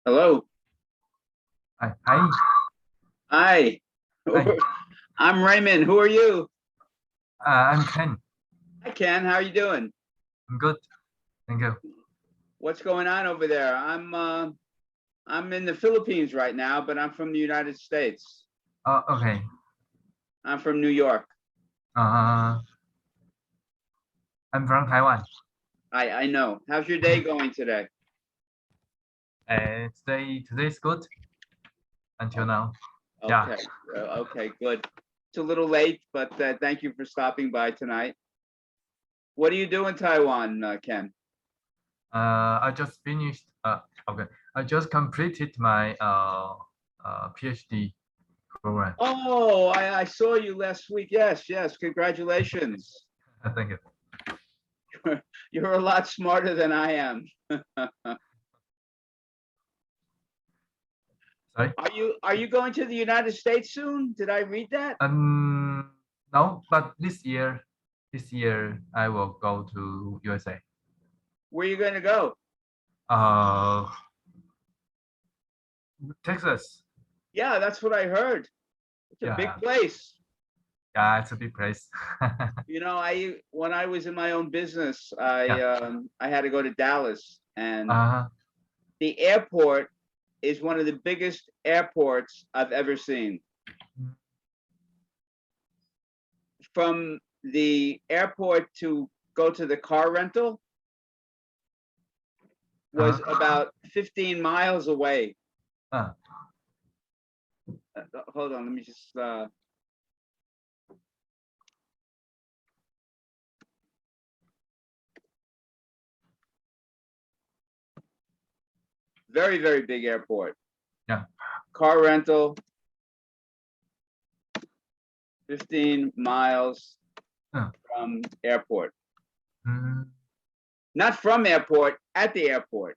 Hello. Hi, hi, Hi. hi. I'm Raymond. Who are you? I'm Ken. Hi, Ken. How are you doing? I'm good. Thank you. What's going on over there? I'm in the Philippines right now, but I'm from the United States. Okay. I'm from New York. Uh, I'm from Taiwan. I know. How's your day going today? Today's good until Oh, now. Yeah. okay. Okay, good. It's a little late, but thank you for stopping by tonight. What do you do in Taiwan, Ken? I just finished. Okay. I just completed my PhD program. Oh, I saw you last week. Yes, yes. Congratulations. Thank you. You're a lot smarter than I am. Sorry. Are you going to the United States soon? Did I read that? No, but this year I will go to USA. Where are you going to go? Uh, Texas. Yeah, that's what I heard. It's a big Yeah, place. yeah, it's a big place. I when I was in my own business, I Yeah. I had to go to Dallas, and Uh, the airport is one of the biggest airports I've ever seen. From the airport to go to the car rental was uh, about 15 miles away. uh, Hold on, let me just very, very big airport. yeah. Car rental, 15 miles Uh, from airport. mm, Not from airport, at the airport.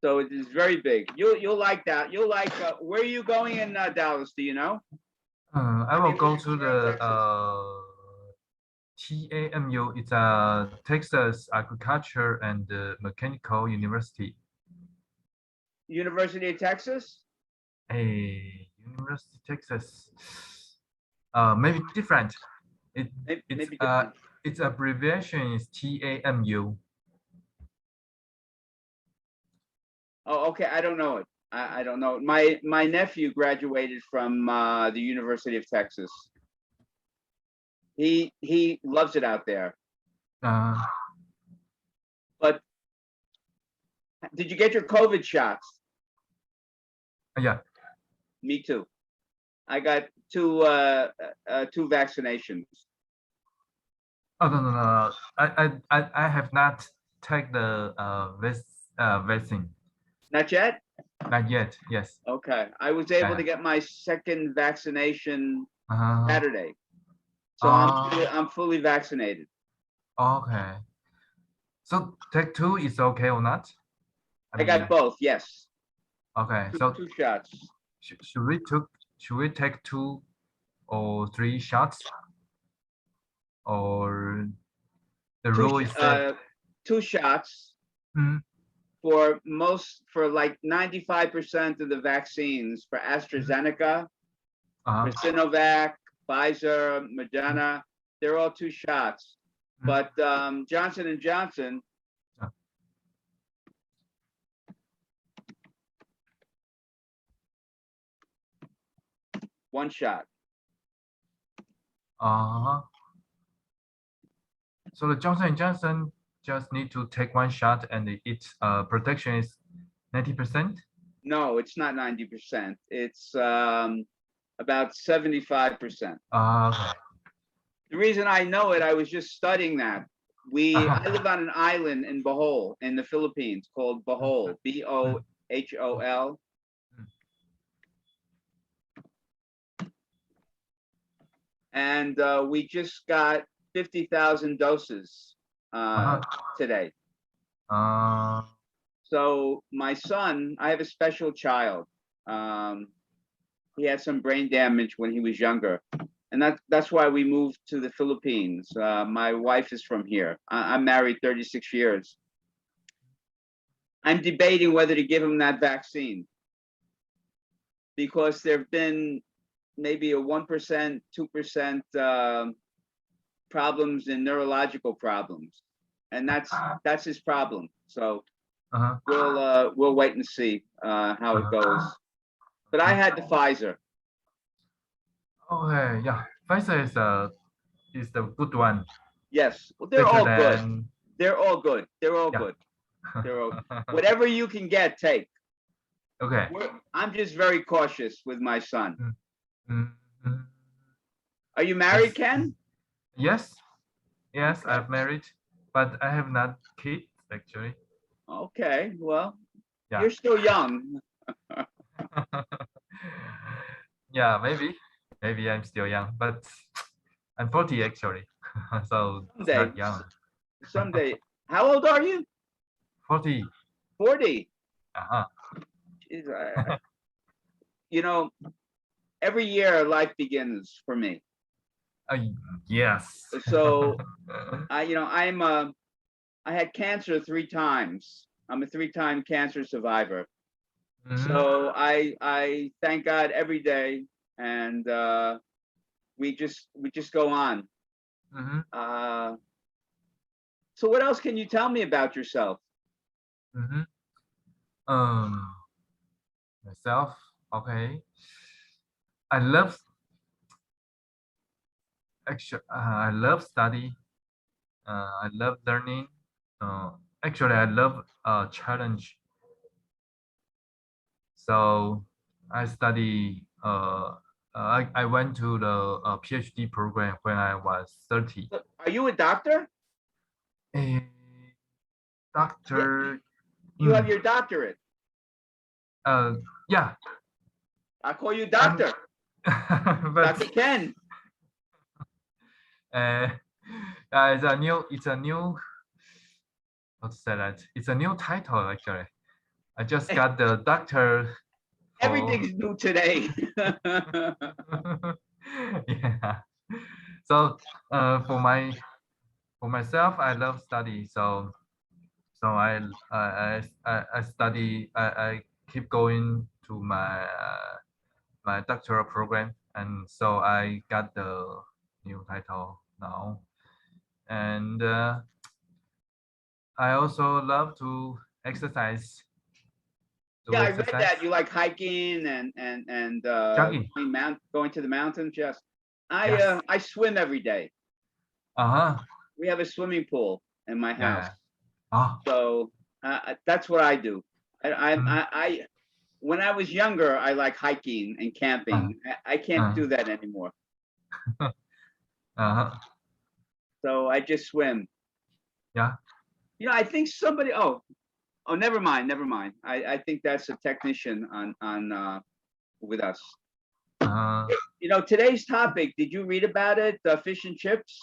So it is very big. You'll like that. You'll like. Where are you going in Dallas? Do you know? I will go to Where in the Texas? TAMU. It's a Texas Agriculture and Mechanical University. University of Texas. A University Texas. Maybe different. It it's Maybe different. its abbreviation is TAMU. Oh, okay. I don't know it. I don't know. My nephew graduated from the University of Texas. He loves it out there. Uh, But did you get your COVID shots? yeah. Me too. I got two vaccinations. Oh no no no. I have not taken the vaccine. Not yet. Not yet. Yes. Okay. I was able to Yeah. get my second vaccination Uh, Saturday, so uh, I'm fully vaccinated. okay. So take two is okay or not? I I got mean, both. Yes, okay. two, So two shots. should we take two or three shots, or the Two rule is that two shots mm, for like 95% of the vaccines for mm, AstraZeneca, for uh, Sinovac, Pfizer, Moderna. They're all two shots. mm, But Johnson and Johnson, one shot. uh, so the Johnson and Johnson just need to take one shot and its protection is 90%. No, it's not 90%. It's about 75%. Okay. The reason I know it, I was just studying that. I live Uh-huh. on an island in Bohol, in the Philippines, called Mm, Bohol, mm, Bohol, mm, and we just got 50,000 doses uh-huh. today. Uh, So my son, I have a special child. Um, he had some brain damage when he was younger, and that's why we moved to the Philippines. My wife is from here. I'm married 36 years, I'm debating whether to give him that vaccine because there've been maybe a 1%, 2% problems in neurological problems, and that's his problem. So we'll wait and see how it goes. But I had the Pfizer. Okay, yeah, Pfizer is the good one. Yes, well, they're Better all good. than They're all good. They're all Yeah. good. They're all whatever you can get, take. Okay. I'm just very cautious with my son. Mhm. Are you married, Yes. Ken? Yes, yes, Okay. I've married, but I have not kids actually. Okay, well, Yeah. you're still young. Yeah, maybe I'm still young, but I'm 40 actually, so it's Someday, not young. someday. How old are you? 40. 40. Uh-huh. Jeez, you know, every year life begins for me. Uh, yes. So I had cancer 3 times. I'm a 3-time cancer survivor. Mhm. So I thank God every day, and we just go on. Mhm. So what else can you tell me about yourself? Mhm. Myself, okay. I love I love study. I love learning. Actually, I love challenge. So I study. I went to the PhD program when I was 30. Are you a doctor? A doctor. You have your doctorate. Yeah. I call you I'm- doctor. but Dr. Ken. it's a new. How to say that? It's a new title actually. I just got the doctor. Everything's new today. Yeah. So for myself, I love study. So I study. I keep going to my doctoral program, and so I got the new title now. And I also love to exercise. Yeah, I read that you like hiking and Jogging. going to the mountains. Yes, Yes. I swim every day. Uh-huh. We have a swimming pool in my house, Yeah. Oh. so that's what I do. Mm. I when I was younger, I like hiking and camping. I can't do that anymore, Uh-huh. so I just swim. Yeah. I think somebody. Oh, never mind, never mind. I think that's a technician on with us. Uh, Today's topic. Did you read about it? Fish and chips.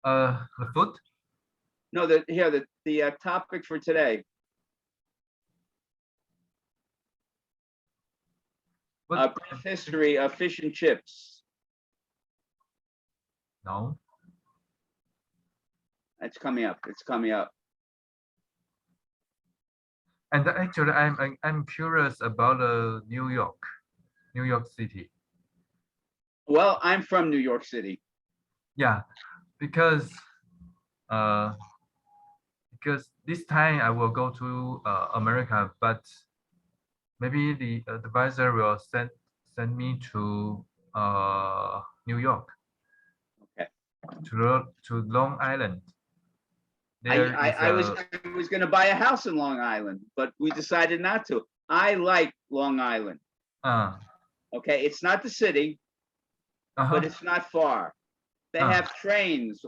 the food? No, the topic for today. What? Brief history of fish and chips. No. It's coming up. It's coming up. And actually, I'm curious about New York City. Well, I'm from New York City. Yeah, because uh, because this time I will go to America, but maybe the advisor will send me to New York. Okay. To Long Island. I There is I was going to buy a house in Long Island, but we decided not to. I like Long Island. Okay, it's not the city, but it's not far. They have trains.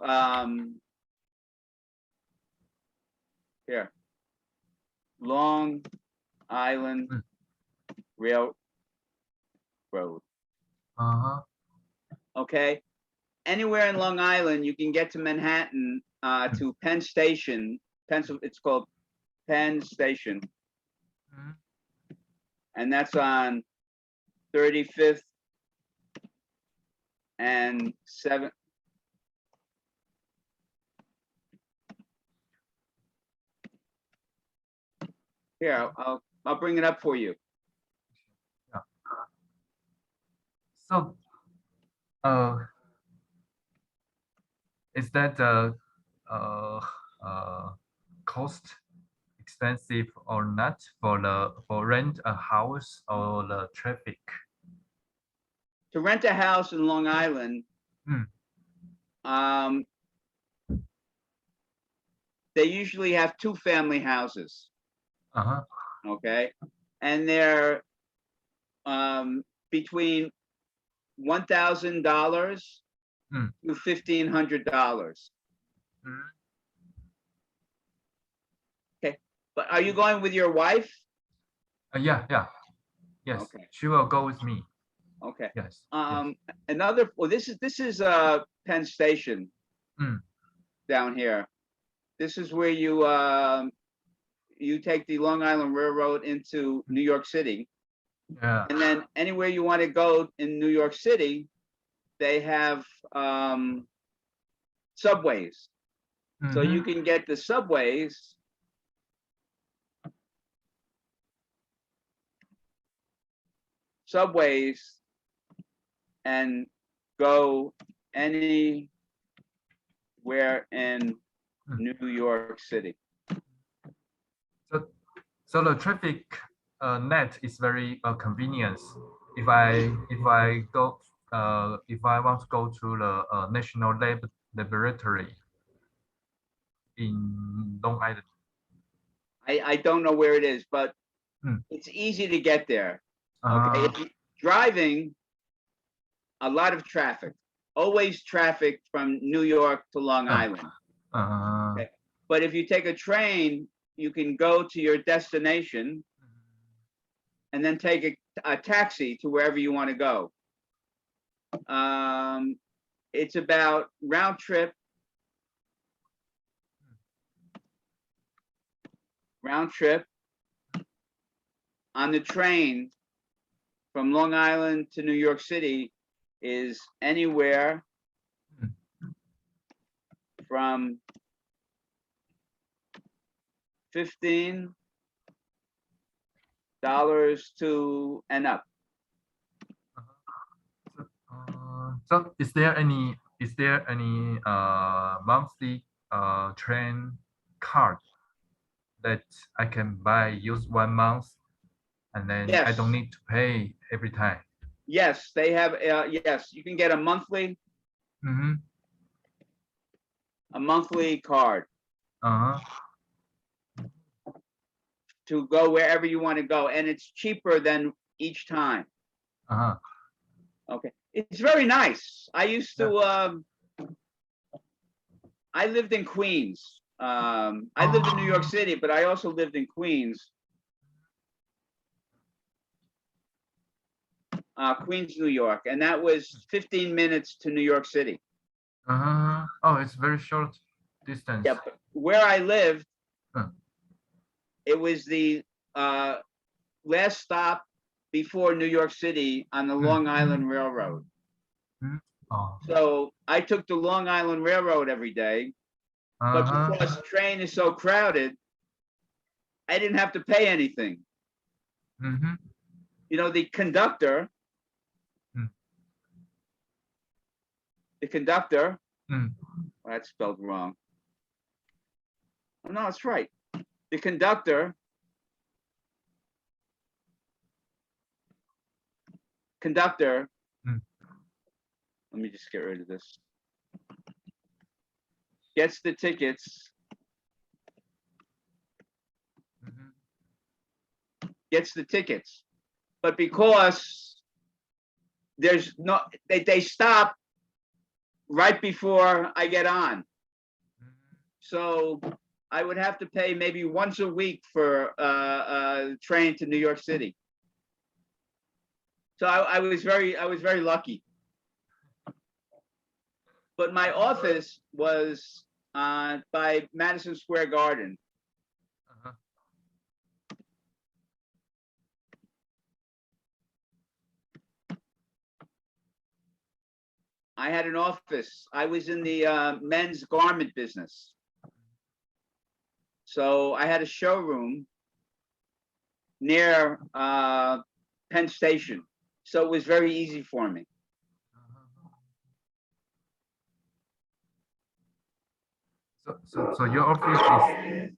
Here, Long Island Railroad. Okay, anywhere in Long Island, you can get to Manhattan to Penn Station. It's called Penn Station, and that's on 35th and 7th. Here, I'll bring it up for you. So, is that cost expensive or not for rent a house or the traffic? To rent a house in Long Island, they usually have 2-family houses. Okay, and they're between $1,000 to $1,500. Okay, but are you going with your wife? Yeah. Yes. Okay. She will go with me. Okay. Yes. Another. Well, this is Penn Station down here. This is where you you take the Long Island Railroad into New York City. Yeah. And then anywhere you want to go in New York City, they have subways. So you can get the subways and go anywhere in New York City. So the traffic net is very convenient. If I want to go to the National Laboratory in Long Island. I don't know where it is, but it's easy to get there. Okay, if you're driving, a lot of traffic, always traffic from New York to Long Island. Okay. But if you take a train, you can go to your destination and then take a taxi to wherever you want to go. It's about round trip on the train from Long Island to New York City is anywhere from $15 to and up. So is there any monthly train card that I can use 1 month and then Yes. I don't need to pay every time? Yes, they have. Yes, you can get a monthly card to go wherever you want to go, and it's cheaper than each time. Okay, it's very nice. I used to. I lived in Queens. I lived in New York City, but I also lived in Queens. Queens, New York, and that was 15 minutes to New York City. Oh, it's very short distance. Yeah, but where I lived, it was the last stop before New York City on the Long Island Railroad. So I took the Long Island Railroad every day, but because the train is so crowded, I didn't have to pay anything. You know, the conductor, well, that's spelled wrong. Oh, no, it's right. The conductor let me just get rid of this, gets the tickets, but because there's no, they stop right before I get on, so I would have to pay maybe once a week for a train to New York City. So I was very lucky. But my office was by Madison Square Garden. I had an office. I was in the men's garment business. So I had a showroom near Penn Station. So it was very easy for me. So your office is,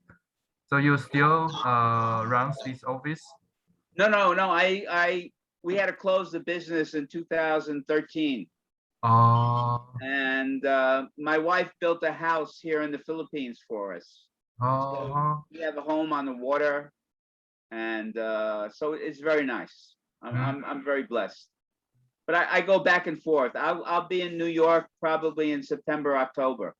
so you still runs this office? No. We had to close the business in 2013. And my wife built a house here in the Philippines for us. So we have a home on the water, and so it's very nice. I'm very blessed. But I go back and forth. I'll be in New York probably in September, October.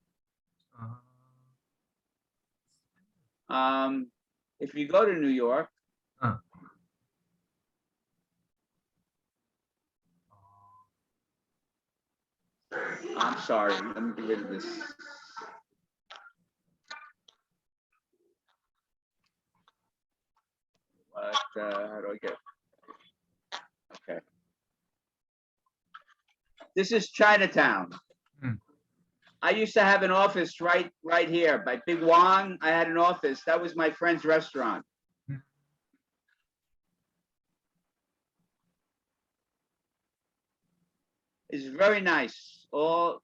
If you go to New York, I'm sorry. Let me get rid of this. What? How do I get? Okay. This is Chinatown. I used to have an office right here by Big Wong. I had an office. That was my friend's restaurant. It's very nice. All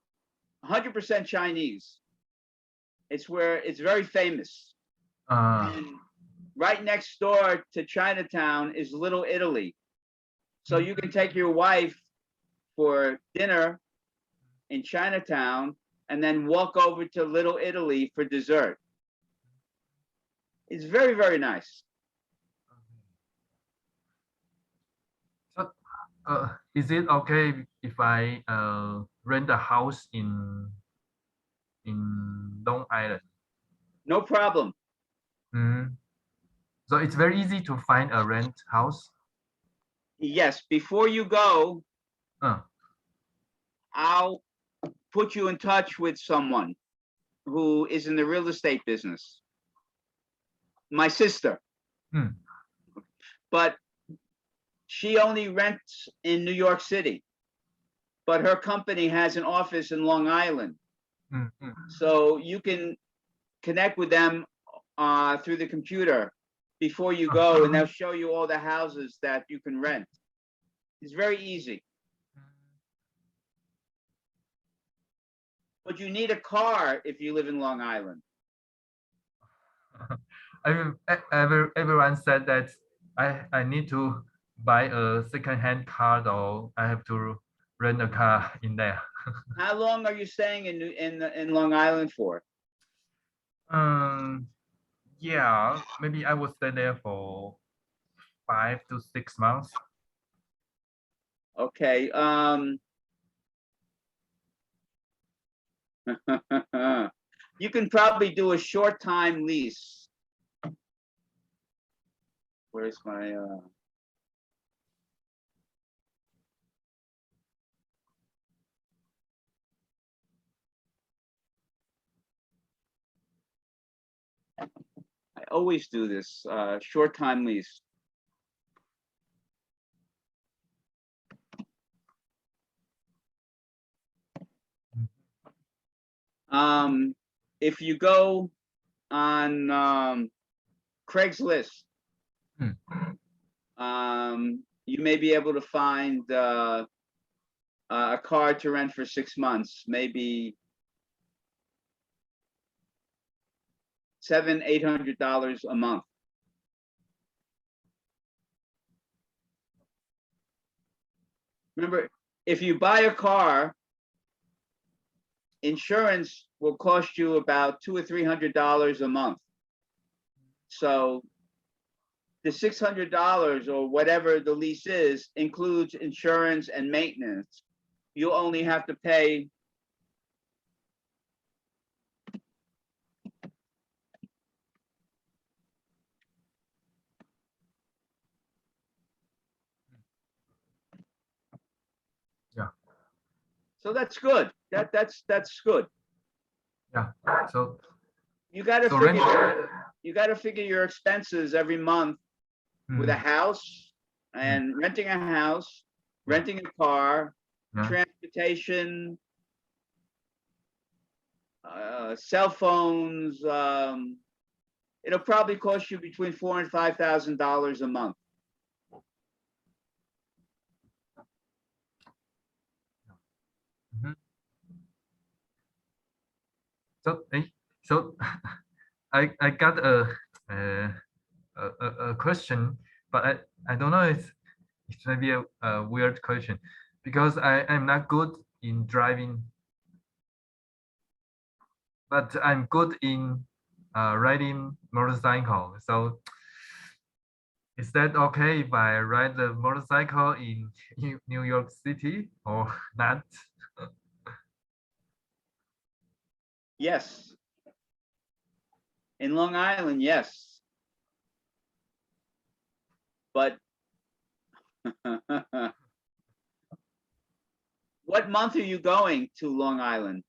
100% Chinese. It's very famous. And right next door to Chinatown is Little Italy. So you can take your wife for dinner in Chinatown and then walk over to Little Italy for dessert. It's very, very nice. So, is it okay if I rent a house in Long Island? No problem. So it's very easy to find a rent house? Yes, before you go, I'll put you in touch with someone who is in the real estate business. My sister. But she only rents in New York City. But her company has an office in Long Island. So you can connect with them through the computer before you go, and they'll show you all the houses that you can rent. It's very easy. But you need a car if you live in Long Island. Everyone said that I need to buy a second-hand car, or I have to rent a car in there. How long are you staying in Long Island for? Yeah, maybe I will stay there for 5 to 6 months. Okay. You can probably do a short time lease. Where's my I always do this short time lease. If you go on Craigslist, you may be able to find a car to rent for 6 months, maybe $700-800 a month. Remember, if you buy a car, insurance will cost you about $200 or $300 a month. So the $600 or whatever the lease is includes insurance and maintenance. You only have to pay so that's good. That's good. Yeah. So you got to figure your expenses every month with a house and renting a house, renting a car, transportation, cell phones, it'll probably cost you between $4,000 and $5,000 a month. Mhm. So I got a question, but I don't know if it's maybe a weird question because I'm not good in driving, but I'm good in riding motorcycle. So is that okay if I ride the motorcycle in New York City or not? Yes. In Long Island, yes. But what month are you going to Long Island?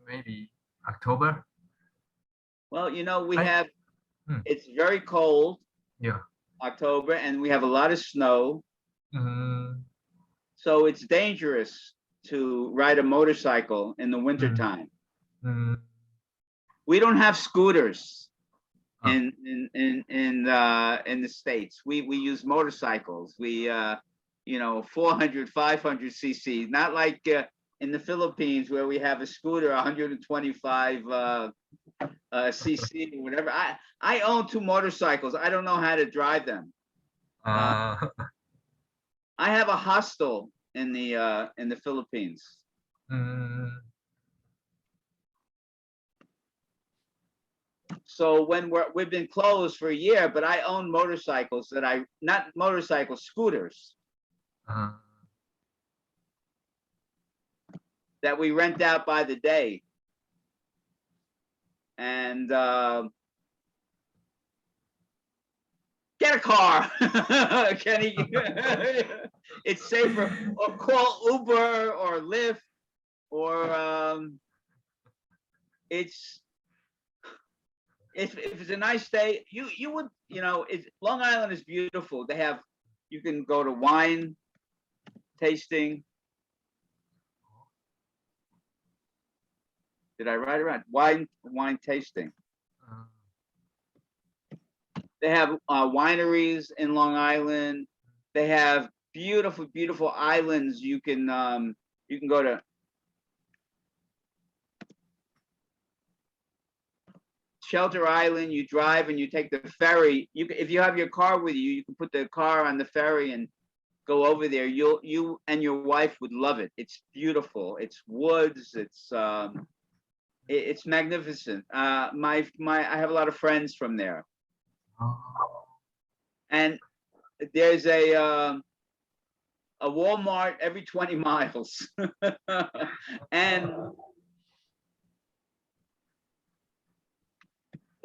Maybe October. Well, you know, Hmm. it's very cold, Yeah. October, and we have a lot of snow. So it's dangerous to ride a motorcycle in the wintertime. We don't have scooters in the States. We use motorcycles. We 400, 500 cc, not like in the Philippines where we have a scooter 125 cc or whatever. I own 2 motorcycles. I don't know how to drive them. I have a hostel in the Philippines. So when we've been closed for a year, but I own motorcycles not motorcycles, scooters that we rent out by the day. And get a car, Kenny. It's safer. Or call Uber or Lyft, or it's if it's a nice day, you would, Long Island is beautiful. You can go to wine tasting. Did I write around wine tasting? They have wineries in Long Island. They have beautiful, beautiful islands. You can go to. Shelter Island, you drive and you take the ferry. If you have your car with you, you can put the car on the ferry and go over there. You and your wife would love it. It's beautiful. It's woods. It's magnificent. I have a lot of friends from there, and there's a Walmart every 20 miles, and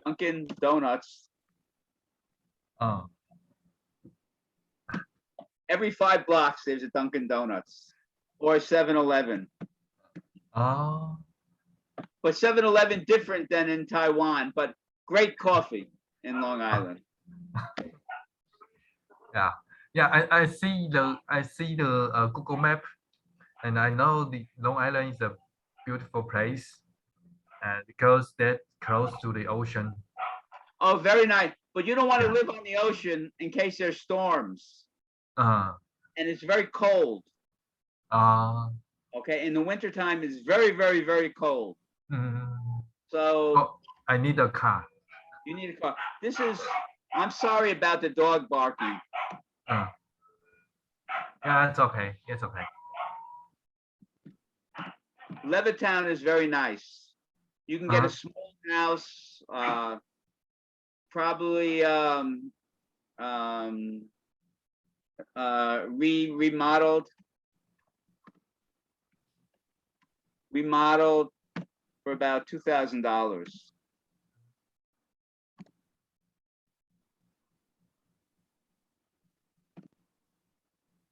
Dunkin' Donuts. Every 5 blocks, there's a Dunkin' Donuts or 7-Eleven. But 7-Eleven different than in Taiwan, but great coffee in Long Island. Yeah. I see the Google map, and I know the Long Island is a beautiful place, and because that's close to the ocean. Oh, very nice. But you don't want to live on the ocean in case there's storms. And it's very cold. Okay, in the wintertime, it's very, very, very cold. So I need a car. You need a car. I'm sorry about the dog barking. Yeah, it's okay. It's okay. Levittown is very nice. You can get a small house, probably remodeled for about $2,000.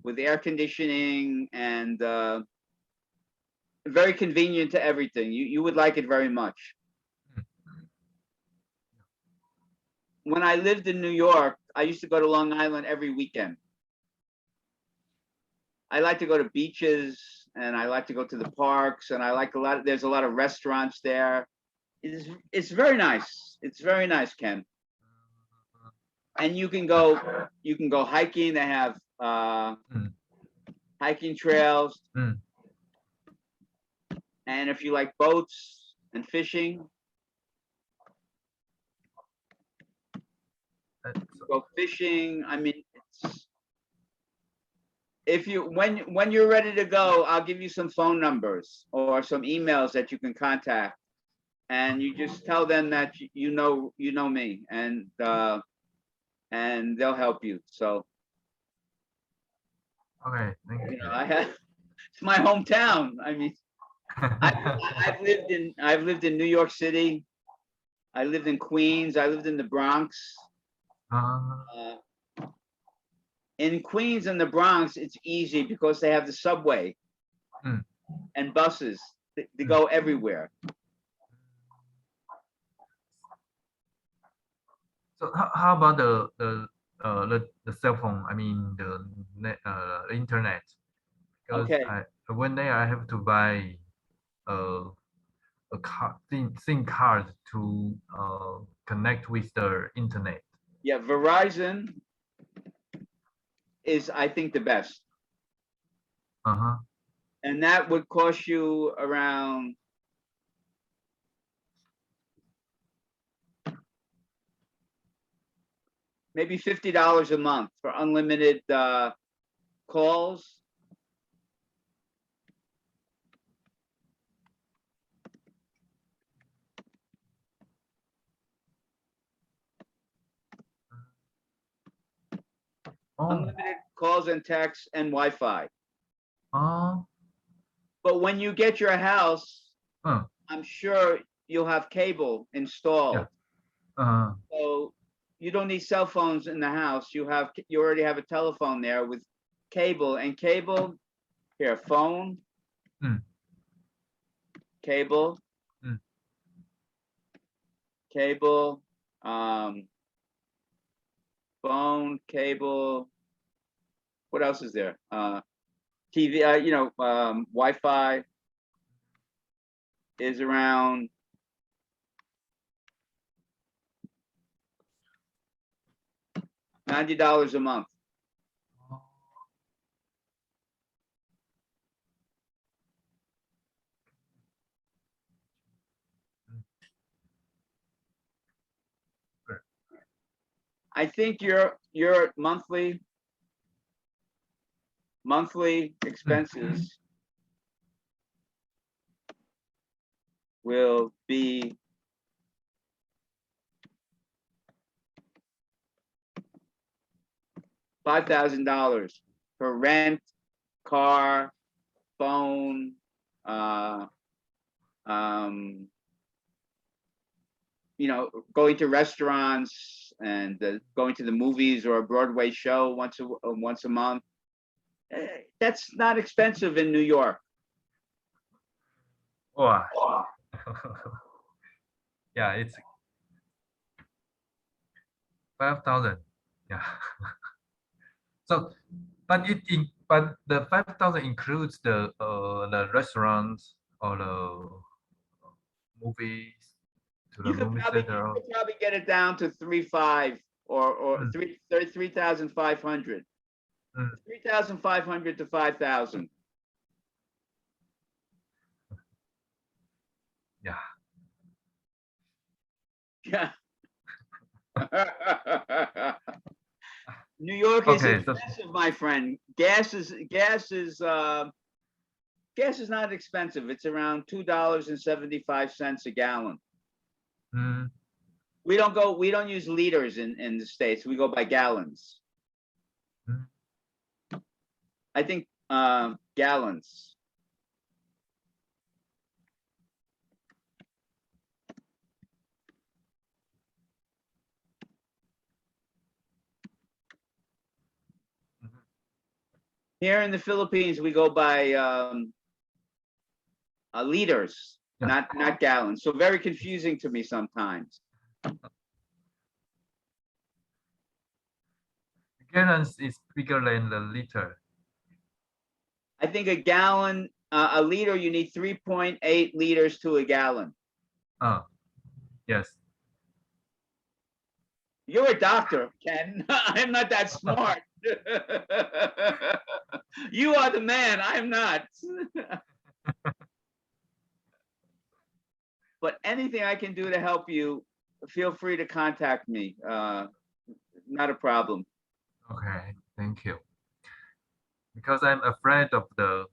With air conditioning and very convenient to everything. You would like it very much. When I lived in New York, I used to go to Long Island every weekend. I like to go to beaches and I like to go to the parks, and I like there's a lot of restaurants there. It's very nice. It's very nice, Ken. And you can go hiking. They have hiking trails. And if you like boats and fishing, go fishing. I mean, when you're ready to go, I'll give you some phone numbers or some emails that you can contact, and you just tell them that you know me, and they'll help you. So, okay, thank you. It's my hometown. I mean, I've lived in New York City. I lived in Queens. I lived in the Bronx. In Queens and the Bronx, it's easy because they have the subway and buses. They go everywhere. So how about the cell phone? I mean the internet. Because Okay. one day I have to buy a SIM card to connect with the internet. Yeah, Verizon is, I think, the best. And that would cost you around maybe $50 a month for unlimited calls. Unlimited calls and texts and Wi-Fi. But when you get your house, I'm sure you'll have cable installed. Yeah. So you don't need cell phones in the house. You already have a telephone there with cable, and cable here, phone, cable, cable, phone, cable. What else is there? TV, Wi-Fi is around $90 a month. I think your monthly expenses will be $5,000 for rent, car, phone, going to restaurants and going to the movies or a Broadway show once a month. That's not expensive in New York. Wow. Yeah, it's 5,000. Yeah. So, but the 5,000 includes the restaurants or the movies. You could probably get it down to 3,500 or 3,500. 3,500 to 5,000. Yeah. Yeah. New York is expensive, my friend. Gas is not expensive. It's around $2.75 a gallon. We don't use liters in the States. We go by gallons. I think gallons. Here in the Philippines, we go by liters, not gallons. So very confusing to me sometimes. Gallons is bigger than the liter. I think a gallon A liter, you need 3.8 liters to a gallon. Yes. You're a doctor, Ken. I'm not that smart. You are the man. I'm not. But anything I can do to help you, feel free to contact me. Not a problem. Okay, thank you. Because I'm afraid of the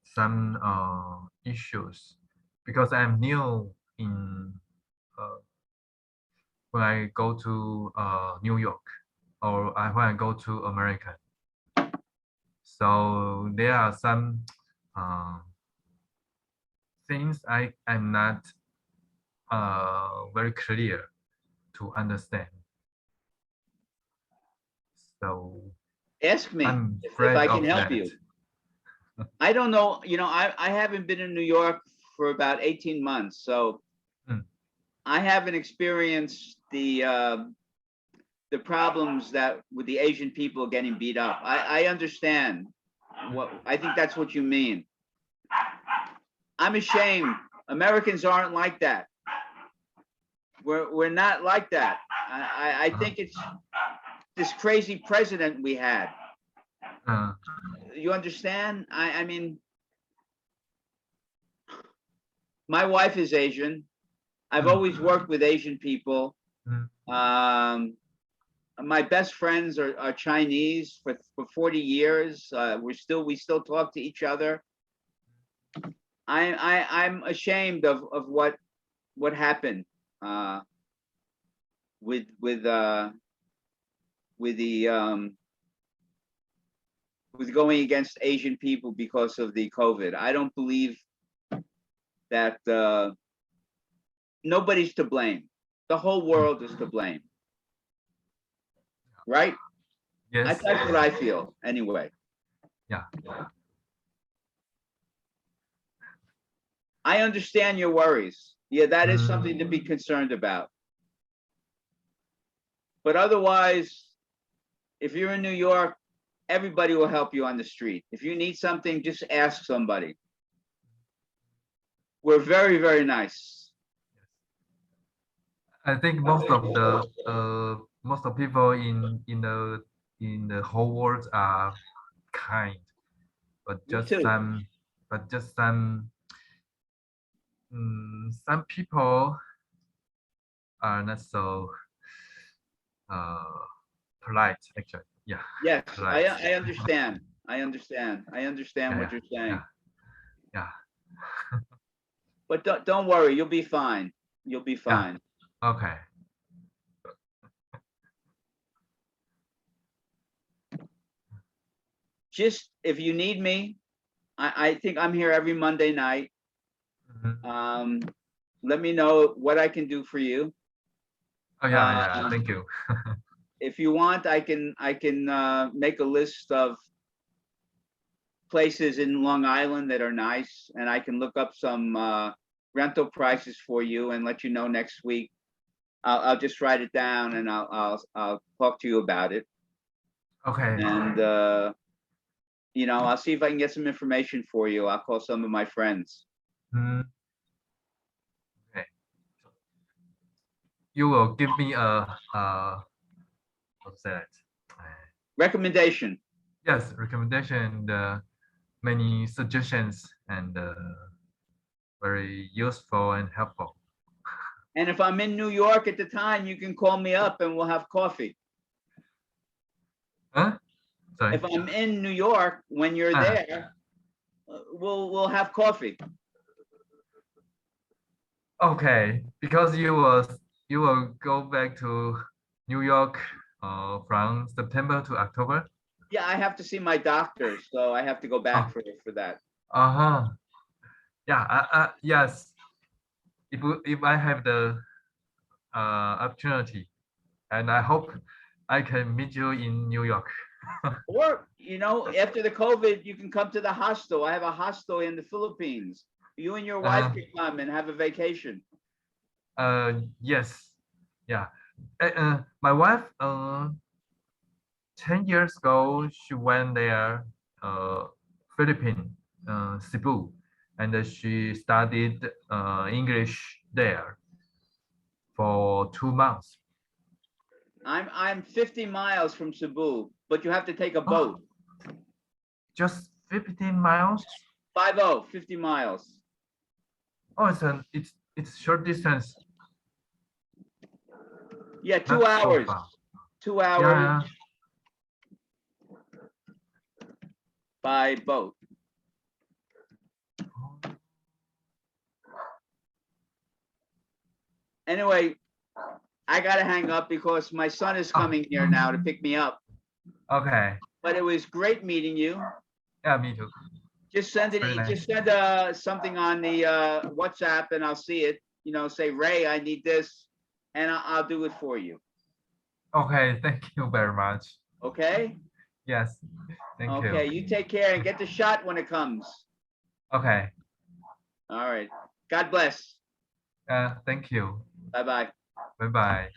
some issues because I'm new in when I go to New York or when I go to America. So there are some things I'm not very clear to understand. So Ask me I'm if afraid I can of help that. you. I don't know, I haven't been in New York for about 18 months, so I haven't experienced the problems that with the Asian people getting beat up. I understand I think that's what you mean. I'm ashamed. Americans aren't like that. We're not like that. I think it's this crazy president we had. You understand? I mean, my wife is Asian. I've always worked with Asian people. My best friends are Chinese for 40 years. We still talk to each other. I'm ashamed of what happened with going against Asian people because of the COVID. I don't believe that nobody's to blame. The whole world is to blame. Right? Yes. That's what I feel anyway. Yeah. I understand your worries. Yeah, that is something to be concerned about. But otherwise, if you're in New York, everybody will help you on the street. If you need something, just ask somebody. We're very, very nice. I think most of people in the whole world are kind, but just some people are not so polite. Actually, yeah. Yes, polite. I understand. I understand what you're saying. Yeah. But don't worry, you'll be fine. You'll be fine. Yeah. Okay. Just if you need me, I think I'm here every Monday night. Let me know what I can do for you. Oh yeah, thank you. If you want, I can make a list of places in Long Island that are nice, and I can look up some rental prices for you and let you know next week. I'll just write it down and I'll talk to you about it. Okay. And I'll see if I can get some information for you. I'll call some of my friends. Okay. You will give me a what's that? Recommendation. Yes, recommendation. Many suggestions and very useful and helpful. And if I'm in New York at the time, you can call me up and we'll have coffee. Huh? Sorry. If I'm in New York when you're there, we'll have coffee. Okay, because you will go back to New York from September to October. Yeah, I have to see my doctor, so I have to go back for that. Yeah. Yes. If I have the opportunity, and I hope I can meet you in New York. Or after the COVID, you can come to the hostel. I have a hostel in the Philippines. You and your wife can come and have a vacation. Yes. Yeah. My wife 10 years ago she went there Philippines, Cebu, and she studied English there for 2 months. I'm 50 miles from Cebu, but you have to take a Oh. boat. Just 15 miles. 50 miles. Oh, it's short distance. Yeah, Not 2 so hours. far. 2 hours Yeah. by boat. Anyway, I gotta hang up because my son is coming here now to pick me up. Okay. But it was great meeting you. Yeah, me too. Just send it. Very nice. Just send something on the WhatsApp, and I'll see it. You know, say Ray, I need this, and I'll do it for you. Okay, thank you very much. Okay. Yes, thank you. Okay. You take care and get the shot when it comes. Okay. All right. God bless. Thank you. Bye bye. Bye bye.